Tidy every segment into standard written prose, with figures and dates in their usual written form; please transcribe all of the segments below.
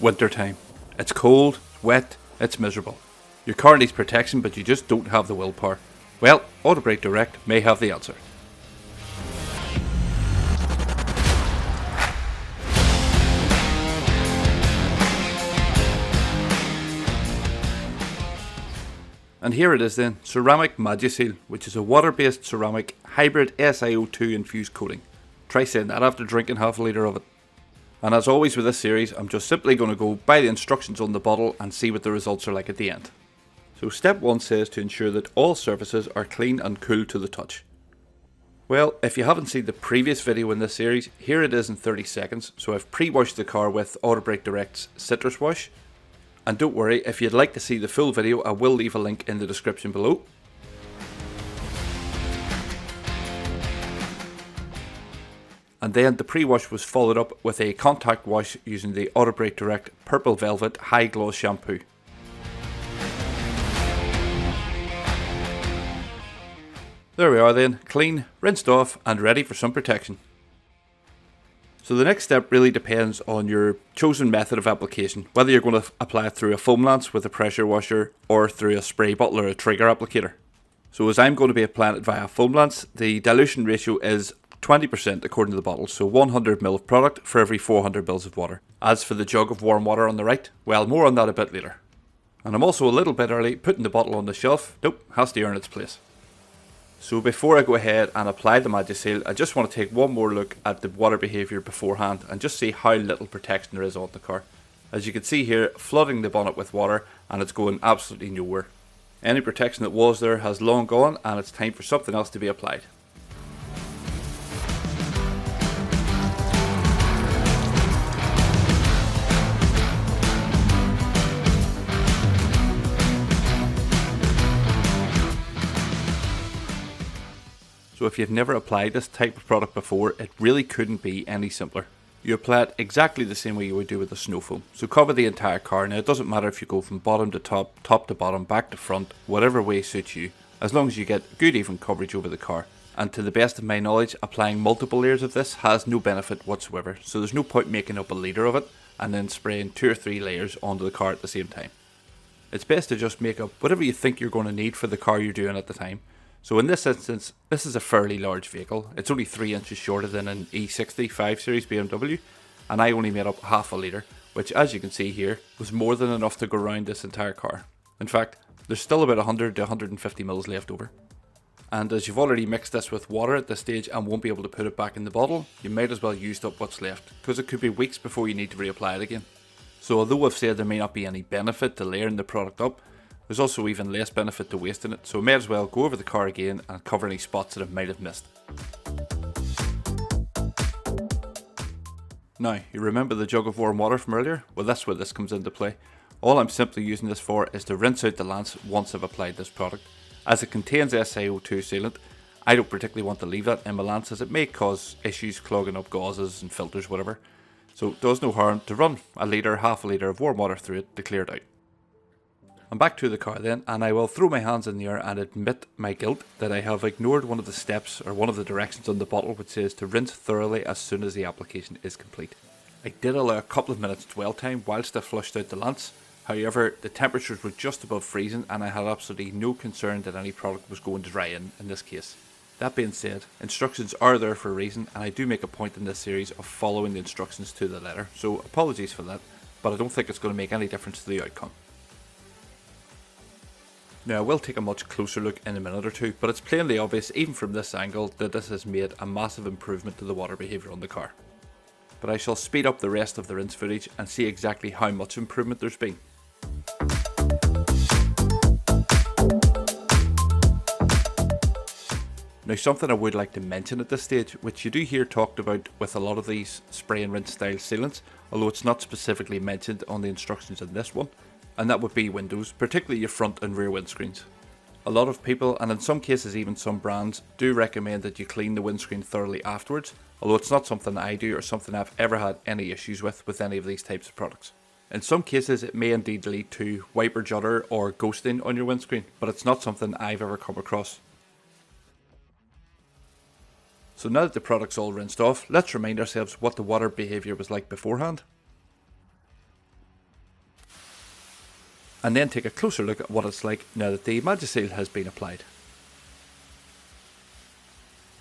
Winter time. It's cold, it's wet, it's miserable. Your car needs protection, but you just don't have the willpower. Well, AUTOBRITE Direct may have the answer. And here it is then, ceramic MAGISEAL, which is a water-based ceramic hybrid SiO2 infused coating. Try saying that after drinking half a litre of it. And as always with this series, I'm just simply going to go by the instructions on the bottle and see what the results are like at the end. So step 1 says to ensure that all surfaces are clean and cool to the touch. Well, if you haven't seen the previous video in this series, here it is in 30 seconds. So I've pre-washed the car with AUTOBRITE Direct's citrus wash. And don't worry, if you'd like to see the full video, I will leave a link in the description below. And then the pre-wash was followed up with a contact wash using the AUTOBRITE Direct Purple Velvet High Gloss Shampoo. There we are then, clean, rinsed off and ready for some protection. So the next step really depends on your chosen method of application, whether you're going to apply it through a foam lance with a pressure washer or through a spray bottle or a trigger applicator. So as I'm going to be applying it via foam lance, the dilution ratio is 20% according to the bottle, so 100ml of product for every 400ml of water. As for the jug of warm water on the right, well, more on that a bit later. And I'm also a little bit early putting the bottle on the shelf. Nope, has to earn its place. So before I go ahead and apply the MAGISEAL, I just want to take one more look at the water behaviour beforehand and just see how little protection there is on the car. As you can see here, flooding the bonnet with water and it's going absolutely nowhere. Any protection that was there has long gone and it's time for something else to be applied. So if you've never applied this type of product before, it really couldn't be any simpler. You apply it exactly the same way you would do with a snow foam. So cover the entire car. Now it doesn't matter if you go from bottom to top, top to bottom, back to front, whatever way suits you, as long as you get good even coverage over the car. And to the best of my knowledge, applying multiple layers of this has no benefit whatsoever. So there's no point making up a litre of it and then spraying 2 or 3 layers onto the car at the same time. It's best to just make up whatever you think you're going to need for the car you're doing at the time. So in this instance, this is a fairly large vehicle. It's only 3 inches shorter than an E60 5 Series BMW, and I only made up half a litre, which as you can see here, was more than enough to go around this entire car. In fact, there's still about 100 to 150 mils left over. And as you've already mixed this with water at this stage and won't be able to put it back in the bottle, you might as well use up what's left, because it could be weeks before you need to reapply it again. So although I've said there may not be any benefit to layering the product up, there's also even less benefit to wasting it, so I may as well go over the car again and cover any spots that I might have missed. Now, you remember the jug of warm water from earlier? Well, that's where this comes into play. All I'm simply using this for is to rinse out the lance once I've applied this product. As it contains SiO2 sealant, I don't particularly want to leave that in my lance as it may cause issues clogging up gauzes and filters, whatever. So it does no harm to run a litre, half a litre of warm water through it to clear it out. I'm back to the car then, and I will throw my hands in the air and admit my guilt that I have ignored one of the steps or one of the directions on the bottle which says to rinse thoroughly as soon as the application is complete. I did allow a couple of minutes dwell time whilst I flushed out the lance, however the temperatures were just above freezing and I had absolutely no concern that any product was going to dry in this case. That being said, instructions are there for a reason and I do make a point in this series of following the instructions to the letter, so apologies for that, but I don't think it's going to make any difference to the outcome. Now I will take a much closer look in a minute or two, but it's plainly obvious even from this angle that this has made a massive improvement to the water behaviour on the car. But I shall speed up the rest of the rinse footage and see exactly how much improvement there's been. Now something I would like to mention at this stage, which you do hear talked about with a lot of these spray and rinse style sealants, although it's not specifically mentioned on the instructions in this one, and that would be windows, particularly your front and rear windscreens. A lot of people, and in some cases even some brands, do recommend that you clean the windscreen thoroughly afterwards, although it's not something I do or something I've ever had any issues with any of these types of products. In some cases it may indeed lead to wiper judder or ghosting on your windscreen, but it's not something I've ever come across. So now that the product's all rinsed off, let's remind ourselves what the water behaviour was like beforehand. and then take a closer look at what it's like now that the MAGISEAL has been applied.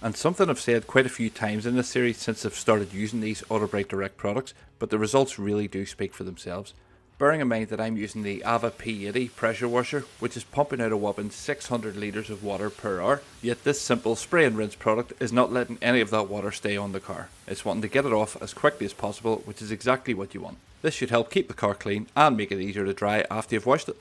And something I've said quite a few times in this series since I've started using these AUTOBRITE Direct products, but the results really do speak for themselves. Bearing in mind that I'm using the AVA P80 pressure washer, which is pumping out a whopping 600 litres of water per hour, yet this simple spray and rinse product is not letting any of that water stay on the car. It's wanting to get it off as quickly as possible, which is exactly what you want. This should help keep the car clean and make it easier to dry after you've washed it.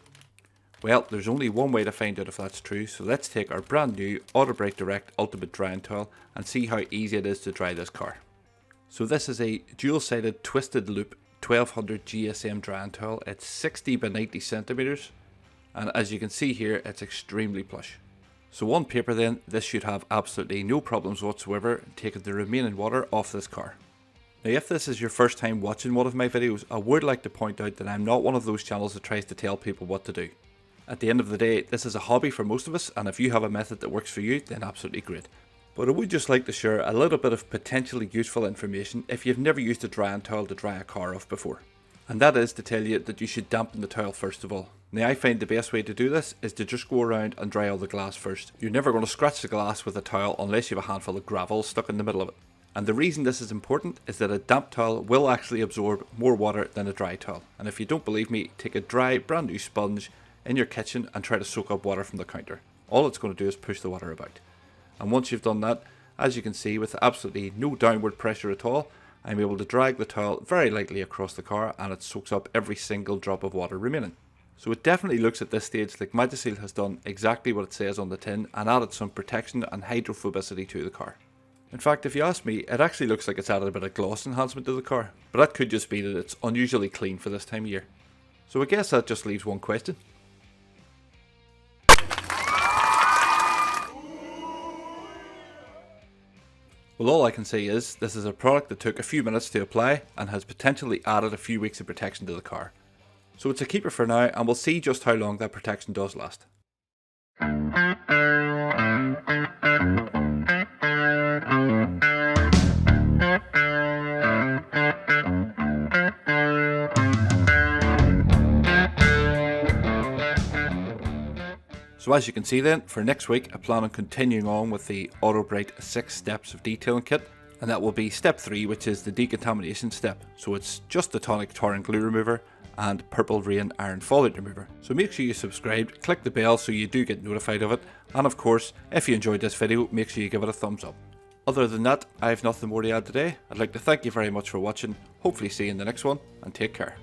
Well, there's only one way to find out if that's true, so let's take our brand new AUTOBRITE Direct Ultimate Drying Towel and see how easy it is to dry this car. So this is a dual-sided twisted loop 1200 GSM drying towel. It's 60 by 90 centimeters, and as you can see here, it's extremely plush. So on paper then, this should have absolutely no problems whatsoever taking the remaining water off this car. Now if this is your first time watching one of my videos, I would like to point out that I'm not one of those channels that tries to tell people what to do. At the end of the day, this is a hobby for most of us, and if you have a method that works for you, then absolutely great. But I would just like to share a little bit of potentially useful information if you've never used a drying towel to dry a car off before. And that is to tell you that you should dampen the towel first of all. Now I find the best way to do this is to just go around and dry all the glass first. You're never going to scratch the glass with a towel unless you have a handful of gravel stuck in the middle of it. And the reason this is important is that a damp towel will actually absorb more water than a dry towel. And if you don't believe me, take a dry brand new sponge in your kitchen and try to soak up water from the counter. All it's going to do is push the water about. And once you've done that, as you can see, with absolutely no downward pressure at all, I'm able to drag the towel very lightly across the car and it soaks up every single drop of water remaining. So it definitely looks at this stage like MAGISEAL has done exactly what it says on the tin and added some protection and hydrophobicity to the car. In fact, if you ask me, it actually looks like it's added a bit of gloss enhancement to the car, but that could just be that it's unusually clean for this time of year. So I guess that just leaves one question. Well, all I can say is, this is a product that took a few minutes to apply and has potentially added a few weeks of protection to the car. So it's a keeper for now, and we'll see just how long that protection does last. So as you can see then, for next week I plan on continuing on with the AUTOBRITE 6 steps of detailing kit, and that will be step 3, which is the decontamination step. So it's just the tonic tar and glue remover and purple rain iron foliate remover. So make sure you subscribe, click the bell so you do get notified of it, and of course if you enjoyed this video, make sure you give it a thumbs up. Other than that, I have nothing more to add today. I'd like to thank you very much for watching, hopefully see you in the next one, and take care.